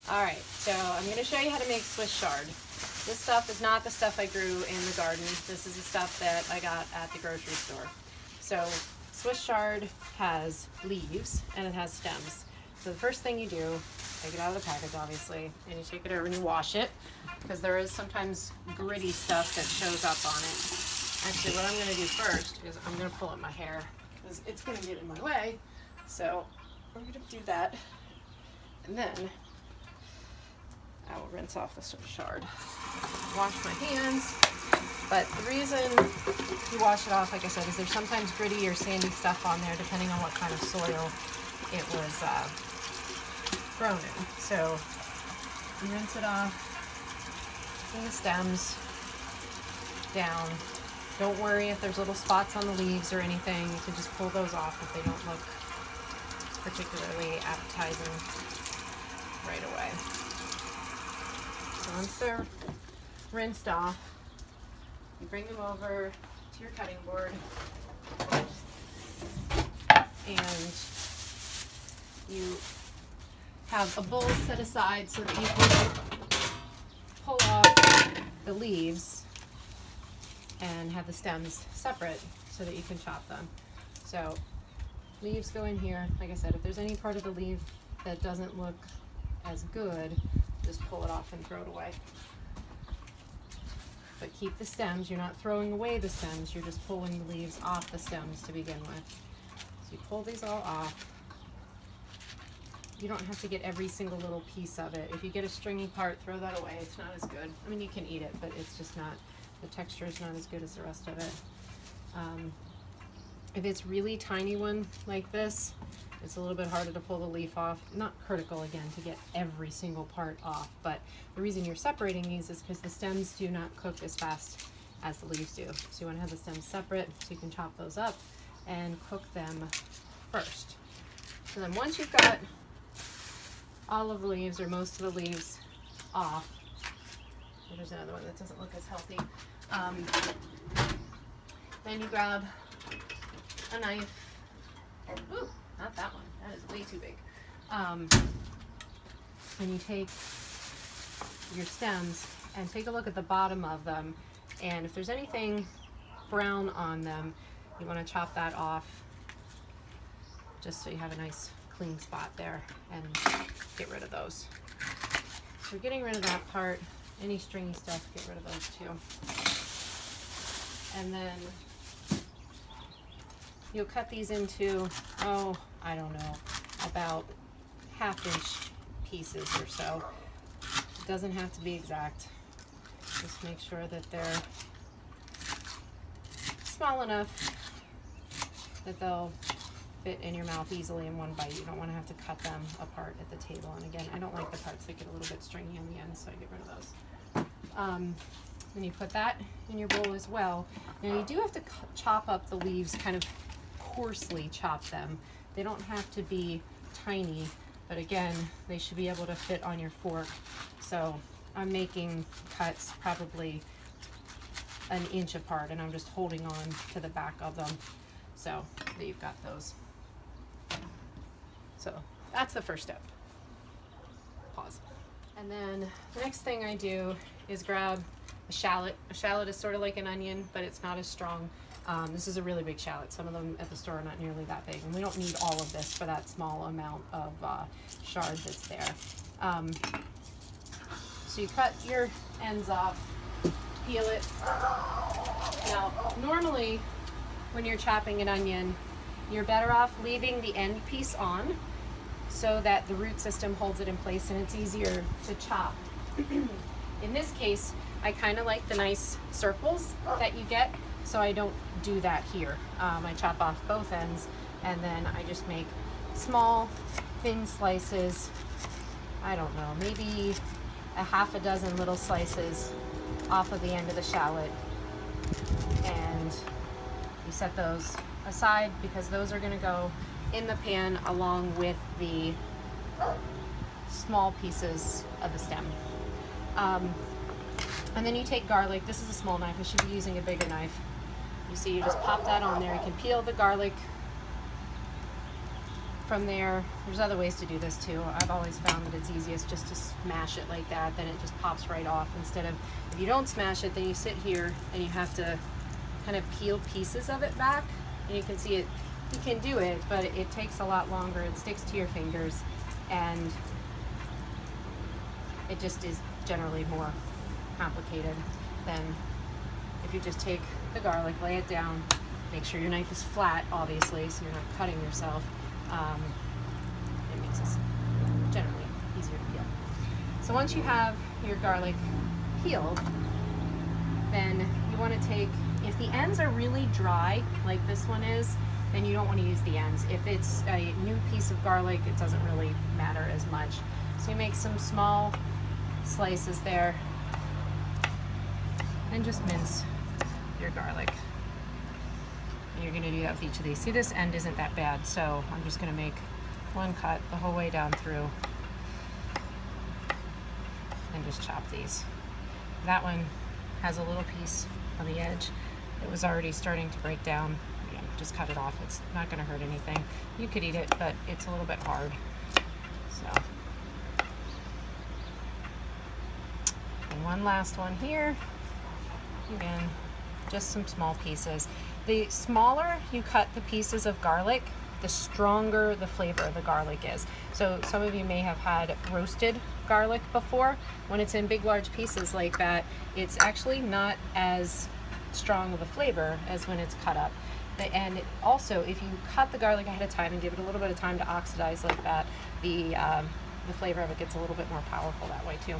All right, so I'm going to show you how to make Swiss chard. This stuff is not the stuff I grew in the garden. This is the stuff that I got at the grocery store. So Swiss chard has leaves and it has stems. So the first thing you do, take it out of the package obviously, and you take it over and you wash it, because there is sometimes gritty stuff that shows up on it. Actually, what I'm going to do first is I'm going to pull up my hair because it's going to get in my way. So I'm going to do that, and then I will rinse off the Swiss chard. Wash my hands, but the reason you wash it off, like I said, is there's sometimes gritty or sandy stuff on there depending on what kind of soil it was grown in. So you rinse it off, bring the stems down. Don't worry if there's little spots on the leaves or anything. You can just pull those off if they don't look particularly appetizing right away. So once they're rinsed off, you bring them over to your cutting board and you have a bowl set aside so that you can pull off the leaves and have the stems separate so that you can chop them. So leaves go in here. Like I said, if there's any part of the leaf that doesn't look as good, just pull it off and throw it away. But keep the stems. You're not throwing away the stems, you're just pulling the leaves off the stems to begin with. So you pull these all off. You don't have to get every single little piece of it. If you get a stringy part, throw that away. It's not as good. I mean, you can eat it, but it's just not, the texture is not as good as the rest of it. If it's really tiny one like this, it's a little bit harder to pull the leaf off. Not critical, again, to get every single part off, but the reason you're separating these is because the stems do not cook as fast as the leaves do. So you want to have the stems separate so you can chop those up and cook them first. So then once you've got all of the leaves or most of the leaves off, there's another one that doesn't look as healthy, then you grab a knife. Ooh, not that one. That is way too big. And you take your stems and take a look at the bottom of them. And if there's anything brown on them, you want to chop that off just so you have a nice clean spot there and get rid of those. So getting rid of that part, any stringy stuff, get rid of those too. And then you'll cut these into, oh, I don't know, about 1/2 inch pieces or so. It doesn't have to be exact. Just make sure that they're small enough that they'll fit in your mouth easily in one bite. You don't want to have to cut them apart at the table. And again, I don't like the parts that get a little bit stringy on the end, so I get rid of those. Then you put that in your bowl as well. Now you do have to chop up the leaves, kind of coarsely chop them. They don't have to be tiny, but again, they should be able to fit on your fork. So I'm making cuts probably 1 inch apart, and I'm just holding on to the back of them so that you've got those. So that's the first step. Pause. And then the next thing I do is grab a shallot. A shallot is sort of like an onion, but it's not as strong. This is a really big shallot. Some of them at the store are not nearly that big, and we don't need all of this for that small amount of chard that's there. So you cut your ends off, peel it. Now, normally when you're chopping an onion, you're better off leaving the end piece on so that the root system holds it in place and it's easier to chop. In this case, I kind of like the nice circles that you get, so I don't do that here. I chop off both ends and then I just make small, thin slices. I don't know, maybe a 6 little slices off of the end of the shallot. And you set those aside because those are going to go in the pan along with the small pieces of the stem. And then you take garlic. This is a small knife. I should be using a bigger knife. You see, you just pop that on there. You can peel the garlic from there, there's other ways to do this too. I've always found that it's easiest just to smash it like that, then it just pops right off. Instead of, if you don't smash it, then you sit here and you have to kind of peel pieces of it back. And you can see it, you can do it, but it takes a lot longer. It sticks to your fingers, and it just is generally more complicated than if you just take the garlic, lay it down, make sure your knife is flat, obviously, so you're not cutting yourself. It makes it generally easier to peel. So once you have your garlic peeled, then you want to take, if the ends are really dry, like this one is, then you don't want to use the ends. If it's a new piece of garlic, it doesn't really matter as much. So you make some small slices there and just mince your garlic. And you're going to do that with each of these. See, this end isn't that bad, so I'm just going to make one cut the whole way down through and just chop these. That one has a little piece on the edge. It was already starting to break down. Again, just cut it off. It's not going to hurt anything. You could eat it, but it's a little bit hard. So, and one last one here. Again, just some small pieces. The smaller you cut the pieces of garlic, the stronger the flavor of the garlic is. So some of you may have had roasted garlic before. When it's in big, large pieces like that, it's actually not as strong of a flavor as when it's cut up. And also, if you cut the garlic ahead of time and give it a little bit of time to oxidize like that, the flavor of it gets a little bit more powerful that way too.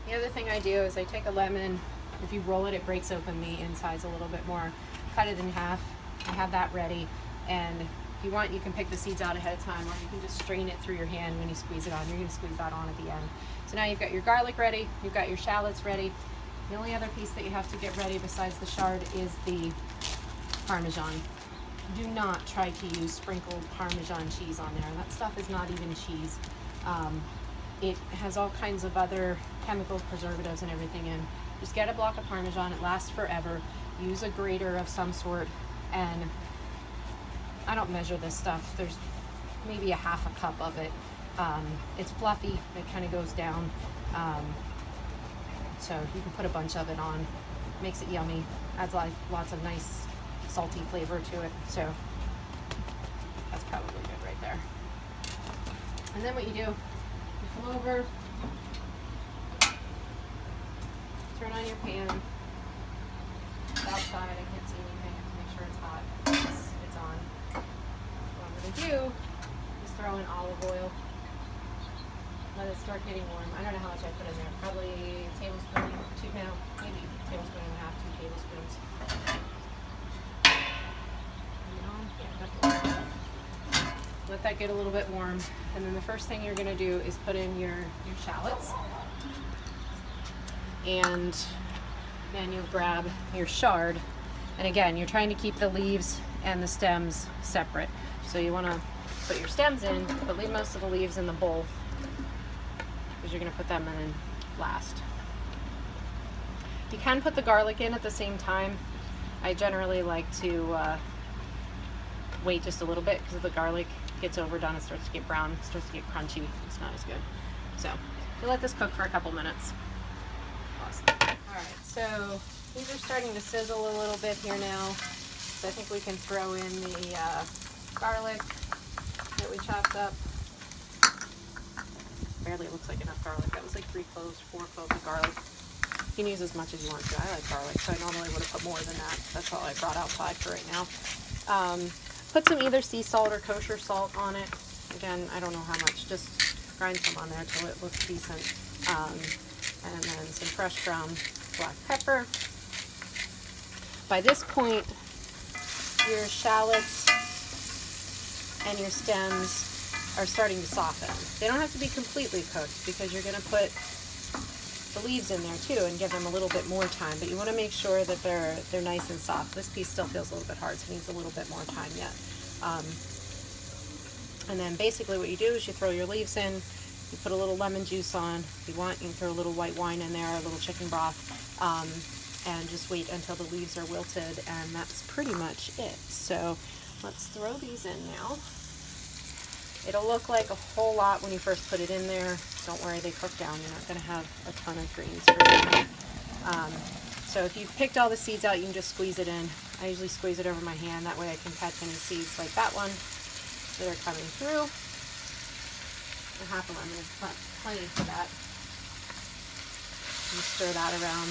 The other thing I do is I take a lemon. If you roll it, it breaks open the insides a little bit more. Cut it in half. I have that ready. And if you want, you can pick the seeds out ahead of time, or you can just strain it through your hand when you squeeze it on. You're going to squeeze that on at the end. So now you've got your garlic ready. You've got your shallots ready. The only other piece that you have to get ready besides the chard is the Parmesan. Do not try to use sprinkled Parmesan cheese on there. That stuff is not even cheese. It has all kinds of other chemicals, preservatives, and everything in. Just get a block of Parmesan. It lasts forever. Use a grater of some sort, and I don't measure this stuff. There's maybe a half a cup of it. It's fluffy. It kind of goes down. So you can put a bunch of it on. Makes it yummy. Adds lots of nice salty flavor to it. So that's probably good right there. And then what you do, you come over, turn on your pan. It's outside, I can't see anything. I have to make sure it's hot. It's on. What I'm going to do is throw in olive oil. Let it start getting warm. I don't know how much I put in there. Probably a tablespoon, maybe a tablespoon and a half, 2 tablespoons. Let that get a little bit warm. And then the first thing you're going to do is put in your shallots. And then you'll grab your chard. And again, you're trying to keep the leaves and the stems separate. So you want to put your stems in, but leave most of the leaves in the bowl, because you're going to put them in last. You can put the garlic in at the same time. I generally like to wait just a little bit, because if the garlic gets overdone, it starts to get brown, it starts to get crunchy. It's not as good. So you let this cook for a couple minutes. Awesome. All right, so these are starting to sizzle a little bit here now. So I think we can throw in the garlic that we chopped up. Barely looks like enough garlic. That was like 3 cloves, 4 cloves of garlic. You can use as much as you want to. I like garlic, so I normally would have put more than that. That's all I brought outside for right now. Put some either sea salt or kosher salt on it. Again, I don't know how much. Just grind some on there till it looks decent. And then some fresh ground black pepper. By this point, your shallots and your stems are starting to soften. They don't have to be completely cooked, because you're going to put the leaves in there too and give them a little bit more time, but you want to make sure that they're nice and soft. This piece still feels a little bit hard, so it needs a little bit more time yet. And then basically what you do is you throw your leaves in, you put a little lemon juice on. If you want, you can throw a little white wine in there, a little chicken broth, and just wait until the leaves are wilted, and that's pretty much it. So let's throw these in now. It'll look like a whole lot when you first put it in there. Don't worry, they cook down. You're not going to have a ton of greens for dinner. So if you've picked all the seeds out, you can just squeeze it in. I usually squeeze it over my hand. That way I can catch any seeds like that one that are coming through. A half a lemon is plenty for that. And stir that around.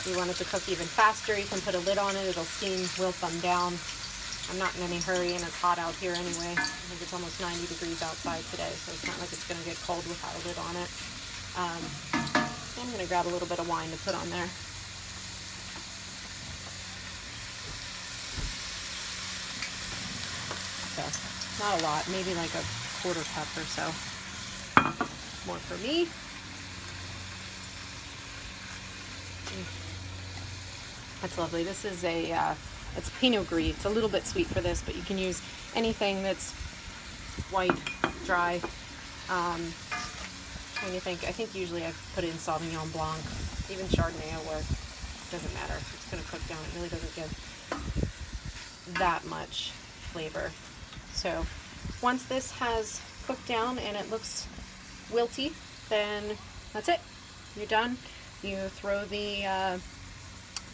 If you want it to cook even faster, you can put a lid on it. It'll steam, wilt them down. I'm not in any hurry, and it's hot out here anyway. I think it's almost 90 degrees outside today, so it's not like it's going to get cold without a lid on it. I'm going to grab a little bit of wine to put on there. So, not a lot, maybe like a quarter cup or so. More for me. That's lovely. This is it's Pinot Gris. It's a little bit sweet for this, but you can use anything that's white, dry. When you think, I think usually I put in Sauvignon Blanc, even Chardonnay will work. Doesn't matter. It's going to cook down. It really doesn't give that much flavor. So once this has cooked down and it looks wilty, then that's it. You're done. You throw the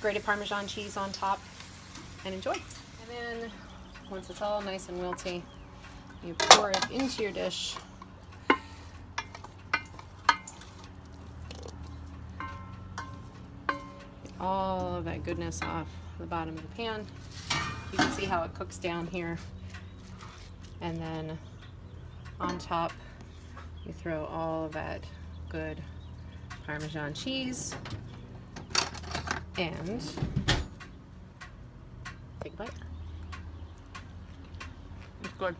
grated Parmesan cheese on top and enjoy. And then once it's all nice and wilty, you pour it into your dish. Get all of that goodness off the bottom of the pan. You can see how it cooks down here. And then on top, you throw all of that good Parmesan cheese and big bite. It's good.